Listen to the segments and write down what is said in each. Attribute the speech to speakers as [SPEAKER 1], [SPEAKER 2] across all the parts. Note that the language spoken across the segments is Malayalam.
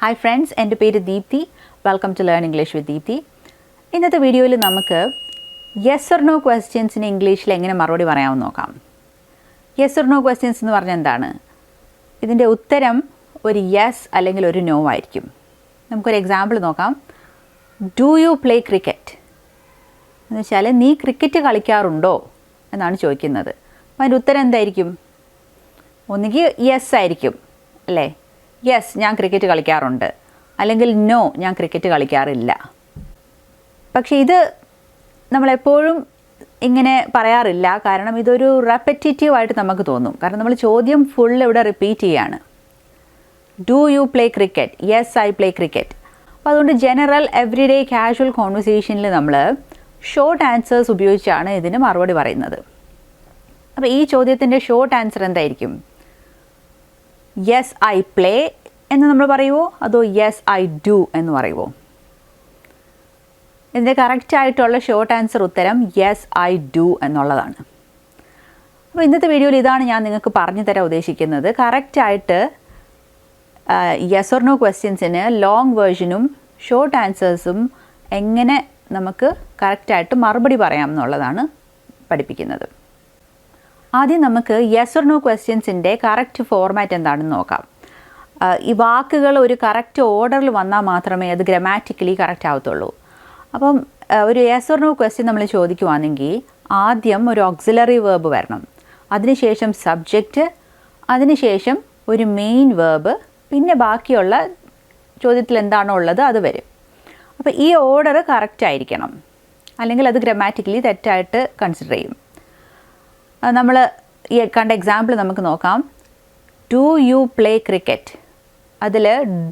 [SPEAKER 1] Hi friends, എൻ്റെ പേര് Deepthi. Welcome to learn English with Deepthi. ഇന്നത്തെ വീഡിയോയിൽ നമുക്ക് യെസ് ഓർ നോ ക്വസ്റ്റ്യൻസിന് ഇംഗ്ലീഷിൽ എങ്ങനെ മറുപടി പറയാമെന്ന് നോക്കാം. യെസ് ഓർ നോ ക്വസ്റ്റ്യൻസ് എന്ന് പറഞ്ഞാൽ എന്താണ്? ഇതിൻ്റെ ഉത്തരം ഒരു യെസ് അല്ലെങ്കിൽ ഒരു നോ ആയിരിക്കും. നമുക്കൊരു എക്സാമ്പിൾ നോക്കാം. ഡു യു പ്ലേ ക്രിക്കറ്റ് എന്ന് വെച്ചാൽ നീ ക്രിക്കറ്റ് കളിക്കാറുണ്ടോ എന്നാണ് ചോദിക്കുന്നത്. അപ്പോൾ അതിൻ്റെ ഉത്തരം എന്തായിരിക്കും? ഒന്നുകിൽ യെസ് ആയിരിക്കും അല്ലേ, യെസ് ഞാൻ ക്രിക്കറ്റ് കളിക്കാറുണ്ട്, അല്ലെങ്കിൽ നോ ഞാൻ ക്രിക്കറ്റ് കളിക്കാറില്ല. പക്ഷേ ഇത് നമ്മളെപ്പോഴും ഇങ്ങനെ പറയാറില്ല, കാരണം ഇതൊരു റെപ്പറ്റേറ്റീവ് ആയിട്ട് നമുക്ക് തോന്നും. കാരണം നമ്മൾ ചോദ്യം ഫുൾ ഇവിടെ റിപ്പീറ്റ് ചെയ്യാണ്. Do you play cricket? Yes I play cricket. അപ്പോൾ അതുകൊണ്ട് ജനറൽ എവറിഡേ കാഷ്വൽ കോൺവെർസേഷനിൽ നമ്മൾ ഷോർട്ട് ആൻസേഴ്സ് ഉപയോഗിച്ചാണ് ഇതിന് മറുപടി പറയുന്നത്. അപ്പോൾ ഈ ചോദ്യത്തിൻ്റെ ഷോർട്ട് ആൻസർ എന്തായിരിക്കും? യെസ് ഐ പ്ലേ എന്ന് നമ്മൾ പറയുമോ, അതോ യെസ് ഐ ഡു എന്ന് പറയുമോ? ഇതിൻ്റെ കറക്റ്റായിട്ടുള്ള ഷോർട്ട് ആൻസർ ഉത്തരം യെസ് ഐ ഡു എന്നുള്ളതാണ്. അപ്പോൾ ഇന്നത്തെ വീഡിയോയിൽ ഇതാണ് ഞാൻ നിങ്ങൾക്ക് പറഞ്ഞു തരാൻ ഉദ്ദേശിക്കുന്നത്. കറക്റ്റായിട്ട് യെസ് ഓർ നോ ക്വസ്റ്റ്യൻസിന് ലോങ് വേർഷനും ഷോർട്ട് ആൻസേഴ്സും എങ്ങനെ നമുക്ക് കറക്റ്റായിട്ട് മറുപടി പറയാം എന്നുള്ളതാണ് പഠിപ്പിക്കുന്നത്. ആദ്യം നമുക്ക് യെസ് ഓർ നോ ക്വസ്റ്റ്യൻസിൻ്റെ കറക്റ്റ് ഫോർമാറ്റ് എന്താണെന്ന് നോക്കാം. ഈ വാക്കുകൾ ഒരു കറക്റ്റ് ഓർഡറിൽ വന്നാൽ മാത്രമേ അത് ഗ്രാമാറ്റിക്കലി കറക്റ്റ് ആവത്തുള്ളൂ. അപ്പം ഒരു യെസ് ഓർ നോ ക്വസ്റ്റ്യൻ നമ്മൾ ചോദിക്കുവാണെങ്കിൽ ആദ്യം ഒരു ഓക്സിലറി വേർബ് വരണം, അതിനുശേഷം സബ്ജക്റ്റ്, അതിനുശേഷം ഒരു മെയിൻ വേർബ്, പിന്നെ ബാക്കിയുള്ള ചോദ്യത്തിൽ എന്താണോ ഉള്ളത് അത് വരും. അപ്പോൾ ഈ ഓർഡർ കറക്റ്റ് ആയിരിക്കണം, അല്ലെങ്കിൽ അത് ഗ്രാമാറ്റിക്കലി തെറ്റായിട്ട് കൺസിഡർ ചെയ്യും. നമ്മൾ ഈ കണ്ട എക്സാമ്പിൾ നമുക്ക് നോക്കാം. Do you play cricket? അതിൽ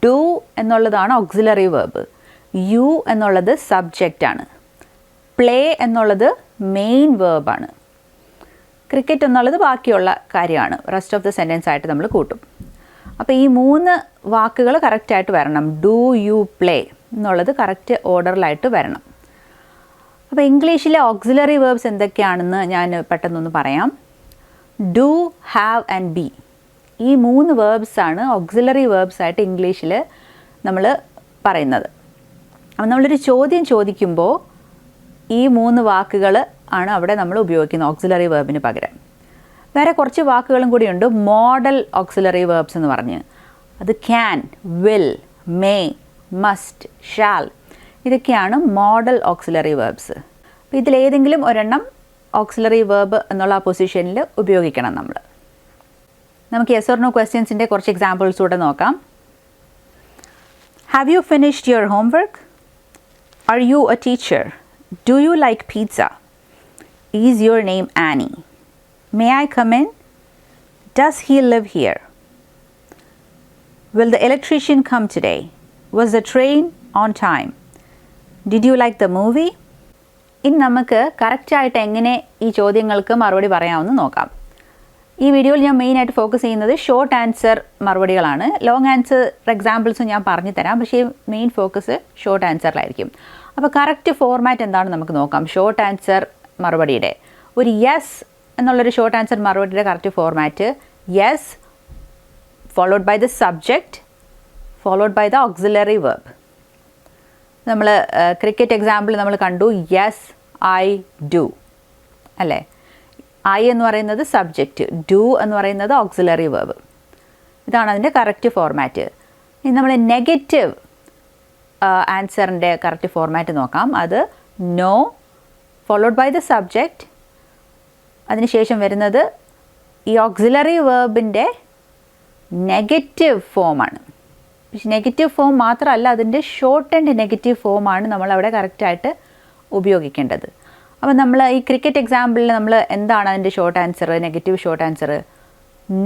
[SPEAKER 1] ഡു എന്നുള്ളതാണ് ഓക്സിലറി വേർബ്, യു എന്നുള്ളത് സബ്ജക്റ്റാണ്, പ്ലേ എന്നുള്ളത് മെയിൻ വേർബാണ്, ക്രിക്കറ്റ് എന്നുള്ളത് ബാക്കിയുള്ള കാര്യമാണ്. റെസ്റ്റ് ഓഫ് ദ സെൻറ്റൻസ് ആയിട്ട് നമ്മൾ കൂട്ടും. അപ്പോൾ ഈ മൂന്ന് വാക്കുകൾ കറക്റ്റായിട്ട് വരണം. ഡു യു പ്ലേ എന്നുള്ളത് കറക്റ്റ് ഓർഡറിലായിട്ട് വരണം. അപ്പോൾ ഇംഗ്ലീഷിലെ ഓക്സിലറി വേർബ്സ് എന്തൊക്കെയാണെന്ന് ഞാൻ പെട്ടെന്നൊന്ന് പറയാം. ഡു, ഹാവ് ആൻഡ് ബി, ഈ മൂന്ന് വേർബ്സാണ് ഓക്സിലറി വേർബ്സ് ആയിട്ട് ഇംഗ്ലീഷിൽ നമ്മൾ പറയുന്നത്. അപ്പം നമ്മളൊരു ചോദ്യം ചോദിക്കുമ്പോൾ ഈ മൂന്ന് വാക്കുകൾ ആണ് അവിടെ നമ്മൾ ഉപയോഗിക്കുന്നത് ഓക്സിലറി വേർബിന് പകരം. വേറെ കുറച്ച് വാക്കുകളും കൂടിയുണ്ട്, മോഡൽ ഓക്സിലറി വേർബ്സ് എന്ന് പറഞ്ഞ്. അത് can, will, may, must, shall, ഇതൊക്കെയാണ് മോഡൽ ഓക്സിലറി വേർബ്സ്. അപ്പോൾ ഇതിലേതെങ്കിലും ഒരെണ്ണം ഓക്സിലറി വേർബ് എന്നുള്ള പൊസിഷനിൽ ഉപയോഗിക്കണം നമ്മൾ. നമുക്ക് യെസ് ഓർ നോ ക്വസ്റ്റ്യൻസിൻ്റെ കുറച്ച് എക്സാമ്പിൾസ് കൂടെ നോക്കാം. Have you finished your homework? Are you a teacher? Do you like pizza? Is your name Annie? May I come in? Does he live here? Will the electrician come today? Was the train on time? Did you like the movie? ഇനി നമുക്ക് കറക്റ്റായിട്ട് എങ്ങനെ ഈ ചോദ്യങ്ങൾക്ക് മറുപടി പറയാമെന്ന് നോക്കാം. ഈ വീഡിയോയിൽ ഞാൻ മെയിനായിട്ട് ഫോക്കസ് ചെയ്യുന്നത് ഷോർട്ട് ആൻസർ മറുപടികളാണ്. ലോങ് ആൻസർ എക്സാമ്പിൾസും ഞാൻ പറഞ്ഞു തരാം, പക്ഷേ മെയിൻ ഫോക്കസ് ഷോർട്ട് ആൻസറിലായിരിക്കും. അപ്പോൾ കറക്റ്റ് ഫോർമാറ്റ് എന്താണെന്ന് നമുക്ക് നോക്കാം. ഷോർട്ട് ആൻസർ മറുപടിയുടെ ഒരു യെസ് എന്നുള്ളൊരു ഷോർട്ട് ആൻസർ മറുപടിയുടെ correct format yes followed by the subject followed by the auxiliary verb. നമ്മൾ ക്രിക്കറ്റ് എക്സാമ്പിൾ നമ്മൾ കണ്ടു, യെസ് ഐ ഡു അല്ലേ. ഐ എന്ന് പറയുന്നത് സബ്ജക്റ്റ്, ഡു എന്ന് പറയുന്നത് ഓക്സിലറി വേർബ്. ഇതാണ് അതിൻ്റെ കറക്റ്റ് ഫോർമാറ്റ്. ഇനി നമ്മൾ നെഗറ്റീവ് ആൻസറിൻ്റെ കറക്റ്റ് ഫോർമാറ്റ് നോക്കാം. അത് no followed by the subject, അതിനുശേഷം വരുന്നത് ഈ ഓക്സിലറി വേർബിൻ്റെ നെഗറ്റീവ് ഫോമാണ്. നെഗറ്റീവ് ഫോം മാത്രമല്ല, അതിൻ്റെ ഷോർട്ട് ആൻഡ് നെഗറ്റീവ് ഫോമാണ് നമ്മളവിടെ കറക്റ്റായിട്ട് ഉപയോഗിക്കേണ്ടത്. അപ്പോൾ നമ്മൾ ഈ ക്രിക്കറ്റ് എക്സാമ്പിളിൽ നമ്മൾ എന്താണ് അതിൻ്റെ short answer, negative short answer?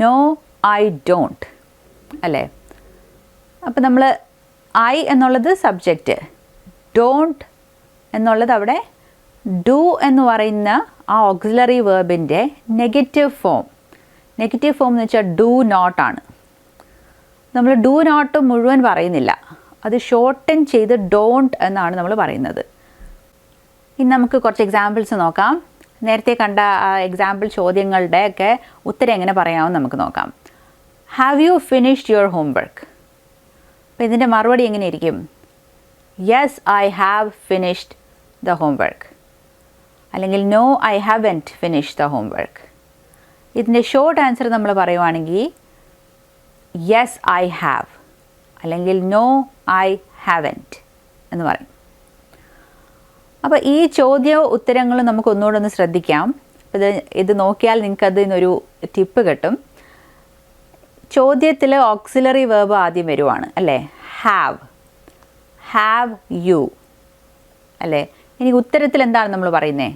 [SPEAKER 1] No I don't അല്ലേ. അപ്പോൾ നമ്മൾ ഐ എന്നുള്ളത് സബ്ജക്റ്റ്, ഡോണ്ട് എന്നുള്ളത് അവിടെ ഡു എന്ന് പറയുന്ന ആ ഓക്സിലറി വേർബിൻ്റെ നെഗറ്റീവ് ഫോം. നെഗറ്റീവ് ഫോം എന്ന് വെച്ചാൽ ഡു നോട്ട് ആണ്. നമ്മൾ ഡു നോട്ട് മുഴുവൻ പറയുന്നില്ല, അത് ഷോർട്ടൻ ചെയ്ത് ഡോണ്ട് എന്നാണ് നമ്മൾ പറയുന്നത്. ഇനി നമുക്ക് കുറച്ച് എക്സാമ്പിൾസ് നോക്കാം. നേരത്തെ കണ്ട എക്സാമ്പിൾ ചോദ്യങ്ങളുടെയൊക്കെ ഉത്തരം എങ്ങനെ പറയാമെന്ന് നമുക്ക് നോക്കാം. Have you finished your homework? അപ്പോൾ ഇതിൻ്റെ മറുപടി എങ്ങനെയായിരിക്കും? Yes I have finished the homework, അല്ലെങ്കിൽ no I haven't finished the homework. ഇതിൻ്റെ ഷോർട്ട് ആൻസർ നമ്മൾ പറയുവാണെങ്കിൽ യെസ് ഐ ഹാവ്, അല്ലെങ്കിൽ നോ ഐ ഹാവൻറ്റ് എന്ന് പറയും. അപ്പോൾ ഈ ചോദ്യ ഉത്തരങ്ങൾ നമുക്ക് ഒന്നുകൂടെ ഒന്ന് ശ്രദ്ധിക്കാം. ഇത് നോക്കിയാൽ നിങ്ങൾക്ക് അതിനൊരു ടിപ്പ് കിട്ടും. ചോദ്യത്തിൽ ഓക്സിലറി വേർബ് ആദ്യം വരുവാണ് അല്ലേ? ഹാവ് യു അല്ലേ? ഇനി ഉത്തരത്തിൽ എന്താണ് നമ്മൾ പറയുന്നത്?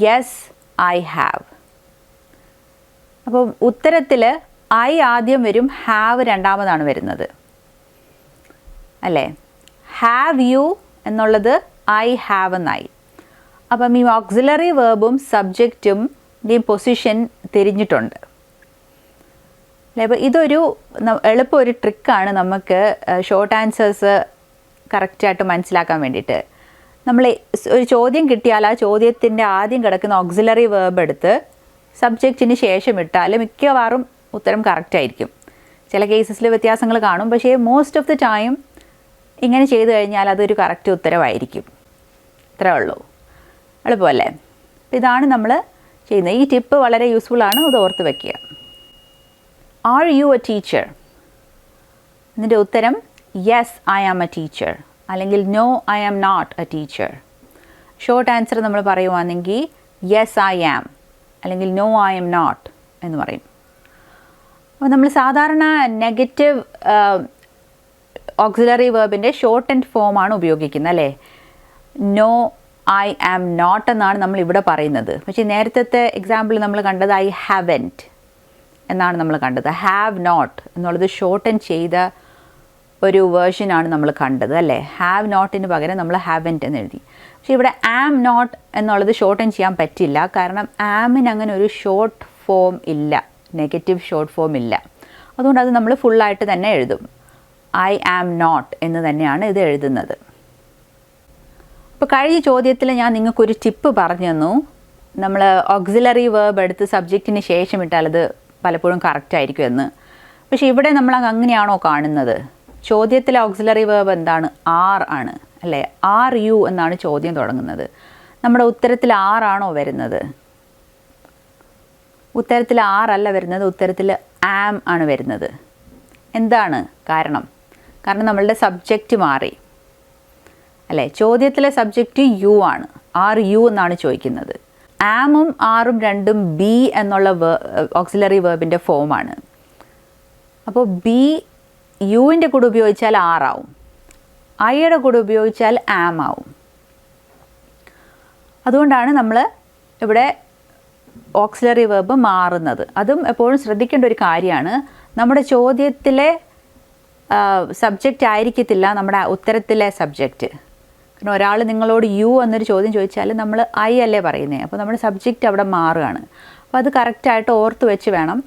[SPEAKER 1] Yes I have. അപ്പോൾ ഉത്തരത്തിൽ ഐ ആദ്യം വരും, ഹാവ് രണ്ടാമതാണ് വരുന്നത് അല്ലേ? ഹാവ് യു എന്നുള്ളത് ഐ ഹാവ് എന്നായി. അപ്പം ഈ ഓക്സിലറി വേർബും സബ്ജക്റ്റും പൊസിഷൻ തിരിഞ്ഞിട്ടുണ്ട് അല്ലേ? അപ്പോൾ ഇതൊരു എളുപ്പം ഒരു ട്രിക്കാണ് നമുക്ക് ഷോർട്ട് ആൻസേഴ്സ് കറക്റ്റായിട്ട് മനസ്സിലാക്കാൻ വേണ്ടിയിട്ട്. നമ്മൾ ഒരു ചോദ്യം കിട്ടിയാൽ ആ ചോദ്യത്തിൻ്റെ ആദ്യം കിടക്കുന്ന ഓക്സിലറി വേർബ് എടുത്ത് സബ്ജക്റ്റിന് ശേഷം ഇട്ടാൽ മിക്കവാറും ഉത്തരം കറക്റ്റായിരിക്കും. ചില കേസസിൽ വ്യത്യാസങ്ങൾ കാണും, പക്ഷേ മോസ്റ്റ് ഓഫ് ദി ടൈം ഇങ്ങനെ ചെയ്തു കഴിഞ്ഞാൽ അതൊരു കറക്റ്റ് ഉത്തരവായിരിക്കും. ഇത്രേ ഉള്ളൂ. എളുപ്പമല്ലേ? ഇതാണ് നമ്മൾ ചെയ്യുന്നത്. ഈ ടിപ്പ് വളരെ യൂസ്ഫുൾ ആണ്, അത് ഓർത്ത് വയ്ക്കുക. Are you a teacher? ഇതിൻ്റെ ഉത്തരം yes I am a teacher, അല്ലെങ്കിൽ no I am not a teacher. Short answer നമ്മൾ പറയുവാണെങ്കിൽ യെസ് ഐ ആം, അല്ലെങ്കിൽ നോ ഐ എം നോട്ട് എന്ന് പറയും. അപ്പോൾ നമ്മൾ സാധാരണ നെഗറ്റീവ് ഓക്സിലറി വേർബിൻ്റെ ഷോർട്ട് ആൻഡ് ഫോമാണ് ഉപയോഗിക്കുന്നത് അല്ലേ? നോ ഐ ആം നോട്ട് എന്നാണ് നമ്മൾ ഇവിടെ പറയുന്നത്. പക്ഷേ നേരത്തെ എക്സാമ്പിൾ നമ്മൾ കണ്ടത് ഐ ഹാവൻറ്റ് എന്നാണ് നമ്മൾ കണ്ടത്. ഹാവ് നോട്ട് എന്നുള്ളത് ഷോർട്ടൻ ചെയ്ത ഒരു വേർഷനാണ് നമ്മൾ കണ്ടത് അല്ലേ? ഹാവ് നോട്ടിന് പകരം നമ്മൾ ഹാവൻറ്റ് എന്ന് എഴുതി. പക്ഷേ ഇവിടെ ആം നോട്ട് എന്നുള്ളത് ഷോർട്ടൻ ചെയ്യാൻ പറ്റില്ല, കാരണം ആമിന് അങ്ങനെ ഒരു ഷോർട്ട് ഫോം ഇല്ല, നെഗറ്റീവ് ഷോർട്ട് ഫോം ഇല്ല. അതുകൊണ്ട് അത് നമ്മൾ ഫുള്ളായിട്ട് തന്നെ എഴുതും. ഐ ആം നോട്ട് എന്ന് തന്നെയാണ് ഇത് എഴുതുന്നത്. ഇപ്പോൾ കഴിഞ്ഞ ചോദ്യത്തിൽ ഞാൻ നിങ്ങൾക്കൊരു ടിപ്പ് പറഞ്ഞു തന്നു. നമ്മൾ ഓക്സിലറി വേർബ് എടുത്ത് സബ്ജക്റ്റിന് ശേഷം ഇട്ടാൽ അത് പലപ്പോഴും കറക്റ്റായിരിക്കും എന്ന്. പക്ഷേ ഇവിടെ നമ്മൾ അങ്ങനെയാണോ കാണുന്നത്? ചോദ്യത്തിലെ ഓക്സിലറി വേർബ് എന്താണ്? ആർ ആണ് അല്ലേ? ആർ യു എന്നാണ് ചോദ്യം തുടങ്ങുന്നത്. നമ്മുടെ ഉത്തരത്തിൽ ആറാണോ വരുന്നത്? ഉത്തരത്തിൽ ആറല്ല വരുന്നത്, ഉത്തരത്തിൽ ആം ആണ് വരുന്നത്. എന്താണ് കാരണം? കാരണം നമ്മളുടെ സബ്ജക്റ്റ് മാറി അല്ലേ? ചോദ്യത്തിലെ സബ്ജക്റ്റ് യു ആണ്, ആർ യു എന്നാണ് ചോദിക്കുന്നത്. ആമും ആറും രണ്ടും ബി എന്നുള്ള ഓക്സിലറി വേർബിൻ്റെ ഫോമാണ്. അപ്പോൾ ബി യുവിൻ്റെ കൂടെ ഉപയോഗിച്ചാൽ ആറാവും, ഐയുടെ കൂടെ ഉപയോഗിച്ചാൽ ആം ആവും. അതുകൊണ്ടാണ് നമ്മൾ ഇവിടെ ഓക്സിലറി വേർബ് മാറുന്നത്. അതും എപ്പോഴും ശ്രദ്ധിക്കേണ്ട ഒരു കാര്യമാണ്. നമ്മുടെ ചോദ്യത്തിലെ സബ്ജക്റ്റ് ആയിരിക്കത്തില്ല നമ്മുടെ ഉത്തരത്തിലെ സബ്ജക്റ്റ്. കാരണം ഒരാൾ നിങ്ങളോട് യു എന്നൊരു ചോദ്യം ചോദിച്ചാൽ നമ്മൾ ഐ അല്ലേ പറയുന്നത്, അപ്പോൾ നമ്മുടെ സബ്ജക്റ്റ് അവിടെ മാറുകയാണ്. അപ്പോൾ അത് കറക്റ്റായിട്ട് ഓർത്ത് വെച്ച് വേണം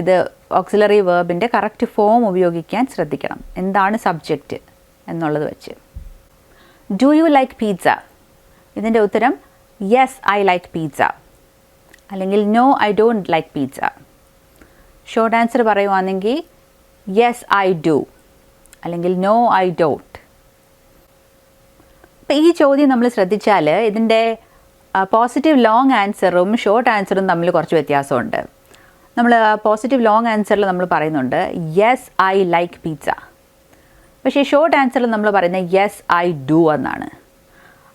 [SPEAKER 1] ഇത് ഓക്സിലറി വേർബിൻ്റെ കറക്റ്റ് ഫോം ഉപയോഗിക്കാൻ ശ്രദ്ധിക്കണം. എന്താണ് സബ്ജക്റ്റ് എന്നുള്ളത് വെച്ച്. Do you like pizza? ഇതിൻ്റെ ഉത്തരം യെസ് ഐ ലൈക്ക് പിസ്സ, അല്ലെങ്കിൽ no I don't like pizza. Short answer പറയുവാണെങ്കിൽ യെസ് ഐ ഡു, അല്ലെങ്കിൽ നോ ഐ ഡോണ്ട്. അപ്പോൾ ഈ ചോദ്യം നമ്മൾ ശ്രദ്ധിച്ചാൽ ഇതിൻ്റെ പോസിറ്റീവ് ലോങ് ആൻസറും ഷോർട്ട് ആൻസറും തമ്മിൽ കുറച്ച് വ്യത്യാസമുണ്ട്. നമ്മൾ പോസിറ്റീവ് ലോങ് ആൻസറിൽ നമ്മൾ പറയുന്നുണ്ട് യെസ് ഐ ലൈക്ക് പിസ്സ, പക്ഷേ ഷോർട്ട് ആൻസറിൽ നമ്മൾ പറയുന്നത് യെസ് ഐ ഡു എന്നാണ്.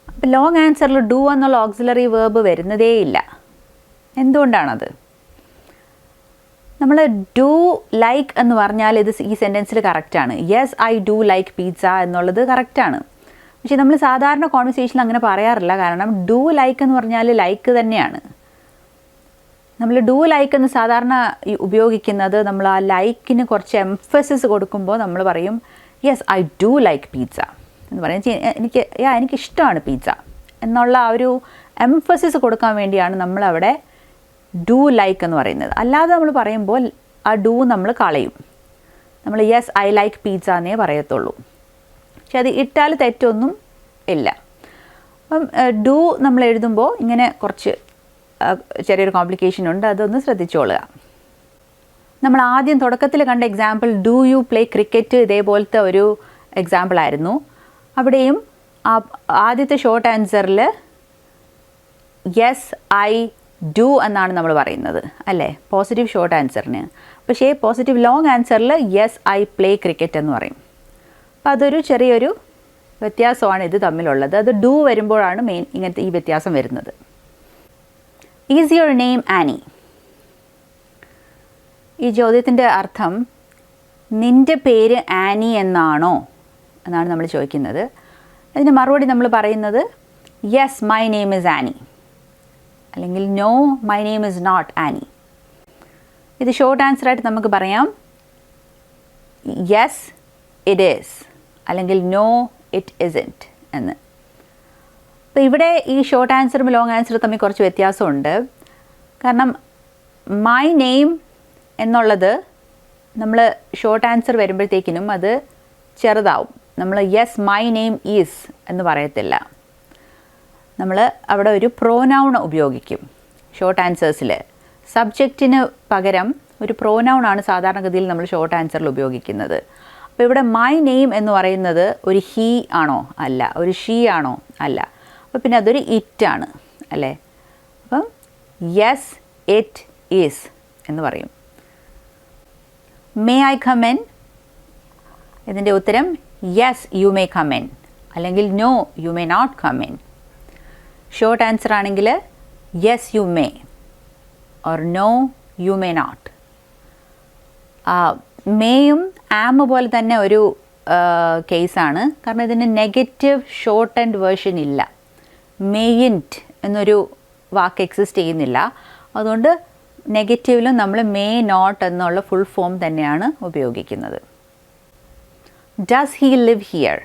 [SPEAKER 1] അപ്പോൾ ലോങ് ആൻസറിൽ ഡു എന്നുള്ള ഓക്സിലറി വേർബ് വരുന്നതേ ഇല്ല. എന്തുകൊണ്ടാണത്? നമ്മൾ ഡു ലൈക്ക് എന്ന് പറഞ്ഞാൽ ഇത് ഈ സെൻറ്റൻസിൽ കറക്റ്റാണ്. Yes I do like pizza എന്നുള്ളത് കറക്റ്റാണ്. പക്ഷേ നമ്മൾ സാധാരണ കോൺവെർസേഷനിൽ അങ്ങനെ പറയാറില്ല. കാരണം ഡു ലൈക്ക് എന്ന് പറഞ്ഞാൽ ലൈക്ക് തന്നെയാണ്. നമ്മൾ ഡു ലൈക്ക് എന്ന് സാധാരണ ഉപയോഗിക്കുന്നത് നമ്മൾ ആ ലൈക്കിന് കുറച്ച് എംഫസിസ് കൊടുക്കുമ്പോൾ നമ്മൾ പറയും yes I do like pizza എന്ന് പറയും. എനിക്കിഷ്ടമാണ് പിസ്സ എന്നുള്ള ആ ഒരു എംഫസിസ് കൊടുക്കാൻ വേണ്ടിയാണ് നമ്മളവിടെ ഡു ലൈക്ക് എന്ന് പറയുന്നത്. അല്ലാതെ നമ്മൾ പറയുമ്പോൾ ആ ഡു നമ്മൾ കളയും. നമ്മൾ യെസ് ഐ ലൈക്ക് പിസ്സ എന്നേ പറയത്തുള്ളൂ. പക്ഷെ അത് ഇട്ടാൽ തെറ്റൊന്നും ഇല്ല. അപ്പം ഡു നമ്മൾ എഴുതുമ്പോൾ ഇങ്ങനെ കുറച്ച് ചെറിയൊരു കോംപ്ലിക്കേഷൻ ഉണ്ട്, അതൊന്ന് ശ്രദ്ധിച്ചോളുക. നമ്മൾ ആദ്യം തുടക്കത്തിൽ കണ്ട example do you play cricket ഇതേപോലത്തെ ഒരു എക്സാമ്പിൾ ആയിരുന്നു. അവിടെയും ആദ്യത്തെ ഷോർട്ട് ആൻസറിൽ യെസ് ഐ ഡു എന്നാണ് നമ്മൾ പറയുന്നത് അല്ലേ, പോസിറ്റീവ് ഷോർട്ട് ആൻസറിന്. പക്ഷേ പോസിറ്റീവ് ലോങ് ആൻസറിൽ യെസ് ഐ പ്ലേ ക്രിക്കറ്റ് എന്ന് പറയും. അപ്പോൾ അതൊരു ചെറിയൊരു വ്യത്യാസമാണ് ഇത് തമ്മിലുള്ളത്. അത് ഡു വരുമ്പോഴാണ് ഇങ്ങനത്തെ ഈ വ്യത്യാസം വരുന്നത്. Is your name Annie? ഈ ചോദ്യത്തിൻ്റെ അർത്ഥം നിൻ്റെ പേര് ആനി എന്നാണോ എന്നാണ് നമ്മൾ ചോദിക്കുന്നത്. അതിന് മറുപടി നമ്മൾ പറയുന്നത് yes my name is Annie, അല്ലെങ്കിൽ no my name is not Annie. ഇത് ഷോർട്ട് ആൻസറായിട്ട് നമുക്ക് പറയാം യെസ് ഇറ്റ് ഈസ്, അല്ലെങ്കിൽ നോ ഇറ്റ് ഇസൻറ്റ് എന്ന്. അപ്പോൾ ഇവിടെ ഈ ഷോർട്ട് ആൻസറും ലോങ് ആൻസറും തമ്മിൽ കുറച്ച് വ്യത്യാസമുണ്ട്. കാരണം മൈ നെയിം എന്നുള്ളത് നമ്മൾ ഷോർട്ട് ആൻസർ വരുമ്പോഴത്തേക്കിനും അത് ചെറുതാവും. നമ്മൾ യെസ് മൈ നെയിം ഈസ് എന്ന് പറയത്തില്ല. നമ്മൾ അവിടെ ഒരു പ്രോനൗൺ ഉപയോഗിക്കും. ഷോർട്ട് ആൻസേഴ്സിൽ സബ്ജക്റ്റിന് പകരം ഒരു പ്രോനൗണാണ് സാധാരണഗതിയിൽ നമ്മൾ ഷോർട്ട് ആൻസറിൽ ഉപയോഗിക്കുന്നത്. അപ്പോൾ ഇവിടെ മൈ നെയിം എന്ന് പറയുന്നത് ഒരു ഹീ ആണോ? അല്ല. ഒരു ഷീ ആണോ? അല്ല. അപ്പോൾ പിന്നെ അതൊരു ഇറ്റ് ആണ് അല്ലേ. അപ്പം യെസ് ഇറ്റ് ഈസ് എന്ന് പറയും. May I come in? ഇതിൻ്റെ ഉത്തരം yes you may come in, അല്ലെങ്കിൽ no you may not come in. Short answer ആണെങ്കിൽ yes you may or no you may not. മേയും ആം പോലെ തന്നെ ഒരു കേസാണ്. കാരണം ഇതിന് നെഗറ്റീവ് ഷോർട്ട് ആൻഡ് വേർഷൻ ഇല്ല. മേയിൻറ്റ് എന്നൊരു വാക്ക് എക്സിസ്റ്റ് ചെയ്യുന്നില്ല. അതുകൊണ്ട് നെഗറ്റീവിലും നമ്മൾ മേ നോട്ട് എന്നുള്ള ഫുൾ ഫോം തന്നെയാണ് ഉപയോഗിക്കുന്നത്. Does he live here?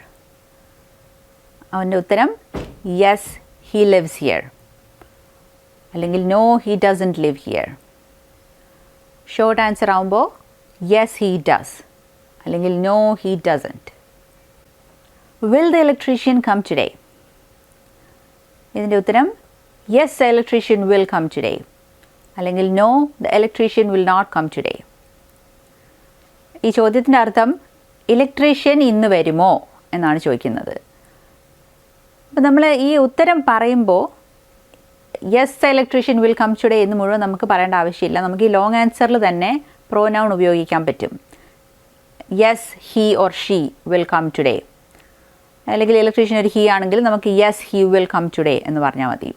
[SPEAKER 1] അവൻ്റെ ഉത്തരം യെസ് ഹീ ലിവ്സ് ഹിയർ, അല്ലെങ്കിൽ no he doesn't live here. Short answer ആകുമ്പോൾ യെസ് ഹീ ഡസ്, അല്ലെങ്കിൽ no he doesn't. Will the electrician come today? ഇതിൻ്റെ ഉത്തരം yes the electrician will come today, അല്ലെങ്കിൽ no the electrician will not come today. ഈ ചോദ്യത്തിൻ്റെ അർത്ഥം ഇലക്ട്രീഷ്യൻ ഇന്ന് വരുമോ എന്നാണ് ചോദിക്കുന്നത്. അപ്പം നമ്മൾ ഈ ഉത്തരം പറയുമ്പോൾ yes the electrician will come today എന്ന് മുഴുവൻ നമുക്ക് പറയേണ്ട ആവശ്യമില്ല. നമുക്ക് ഈ ലോങ് ആൻസറിൽ തന്നെ പ്രോനൗൺ ഉപയോഗിക്കാൻ പറ്റും. Yes he or she will come today, അല്ലെങ്കിൽ ഇലക്ട്രീഷ്യൻ ഒരു ഹീ ആണെങ്കിൽ നമുക്ക് yes he will come today എന്ന് പറഞ്ഞാൽ മതി.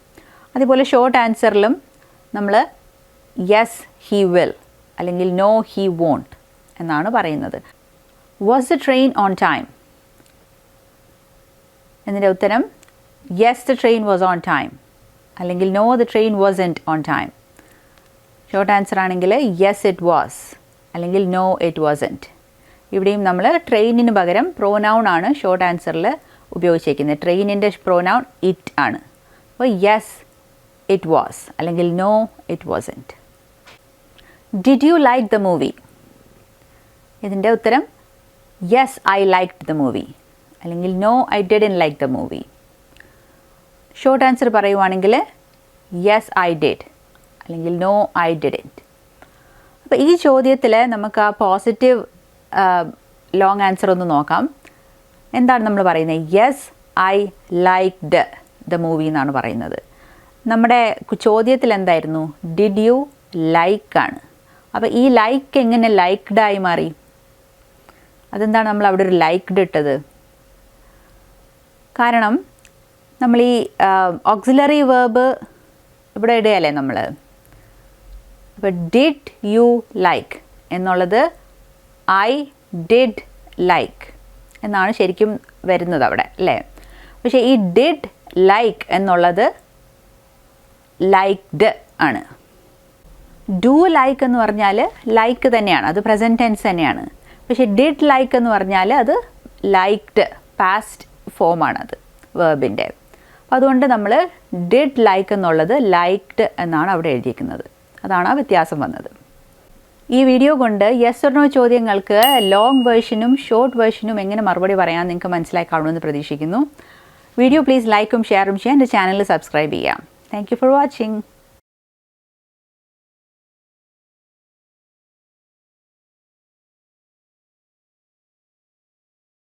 [SPEAKER 1] അതുപോലെ ഷോർട്ട് ആൻസറിലും നമ്മൾ യെസ് ഹീ വിൽ, അല്ലെങ്കിൽ നോ ഹീ വോണ്ട് എന്നാണ് പറയുന്നത്. Was the train on time? എന്നതിൻ്റെ ഉത്തരം yes the train was on time, അല്ലെങ്കിൽ no the train wasn't on time. Short answer ആണെങ്കിൽ യെസ് ഇറ്റ് വാസ്, അല്ലെങ്കിൽ നോ ഇറ്റ് വാസൻറ്റ്. ഇവിടെയും നമ്മൾ ട്രെയിനിന് പകരം പ്രോനൗൺ ആണ് ഷോർട്ട് ആൻസറിൽ ഉപയോഗിച്ചിരിക്കുന്നത്. ട്രെയിനിൻ്റെ പ്രോനൗൺ ഇറ്റ് ആണ്. അപ്പോൾ യെസ് ഇറ്റ് വാസ്, അല്ലെങ്കിൽ no it wasn't. Did you like the movie? ഇതിൻ്റെ ഉത്തരം yes I liked the movie, അല്ലെങ്കിൽ no I didn't like the movie. Short answer പറയുവാണെങ്കിൽ യെസ് ഐ ഡിഡ്, അല്ലെങ്കിൽ നോ ഐ ഡിഡ്ന്റ്. അപ്പോൾ ഈ ചോദ്യത്തിൽ നമുക്ക് ആ പോസിറ്റീവ് ലോങ് ആൻസർ ഒന്ന് നോക്കാം. എന്താണ് നമ്മൾ പറയുന്നത്? Yes I liked the movie എന്നാണ് പറയുന്നത്. നമ്മുടെ ചോദ്യത്തിൽ എന്തായിരുന്നു? ഡിഡ് യു ലൈക്ക് ആണ്. അപ്പോൾ ഈ ലൈക്ക് എങ്ങനെ ലൈക്ക്ഡായി മാറി? അതെന്താണ് നമ്മൾ അവിടെ ഒരു ലൈക്ക്ഡ് ഇട്ടത്? കാരണം നമ്മൾ ഈ ഓക്സിലറി വേർബ് ഇവിടെ ഇടുകയല്ലേ നമ്മൾ. അപ്പോൾ ഡിഡ് യു ലൈക്ക് എന്നുള്ളത് ഐ ഡിഡ് ലൈക്ക് എന്നാണ് ശരിക്കും വരുന്നത് അവിടെ അല്ലേ. പക്ഷേ ഈ ഡിഡ് ലൈക്ക് എന്നുള്ളത് ലൈക്ക്ഡ് ആണ്. ഡു ലൈക്ക് എന്ന് പറഞ്ഞാൽ ലൈക്ക് തന്നെയാണ്, അത് പ്രസൻറ്റ് ടെൻസ് തന്നെയാണ്. പക്ഷേ ഡിഡ് ലൈക്ക് എന്ന് പറഞ്ഞാൽ അത് ലൈക്ക്ഡ് പാസ്റ്റ് ഫോമാണത് വേർബിൻ്റെ. അപ്പോൾ അതുകൊണ്ട് നമ്മൾ ഡിഡ് ലൈക്ക് എന്നുള്ളത് ലൈക്ക്ഡ് എന്നാണ് അവിടെ എഴുതിയിരിക്കുന്നത്. അതാണ് ആ വ്യത്യാസം വന്നത്. ഈ വീഡിയോ കൊണ്ട് യെസ് ഓർ നോ ചോദ്യങ്ങൾക്ക് ലോങ് വേർഷനും ഷോർട്ട് വേർഷനും എങ്ങനെ മറുപടി പറയാൻ നിങ്ങൾക്ക് മനസ്സിലായി കാണുമെന്ന് പ്രതീക്ഷിക്കുന്നു. വീഡിയോ പ്ലീസ് ലൈക്കും ഷെയറും ചെയ്യാൻ എൻ്റെ ചാനൽ സബ്സ്ക്രൈബ് ചെയ്യാം. Thank you for watching.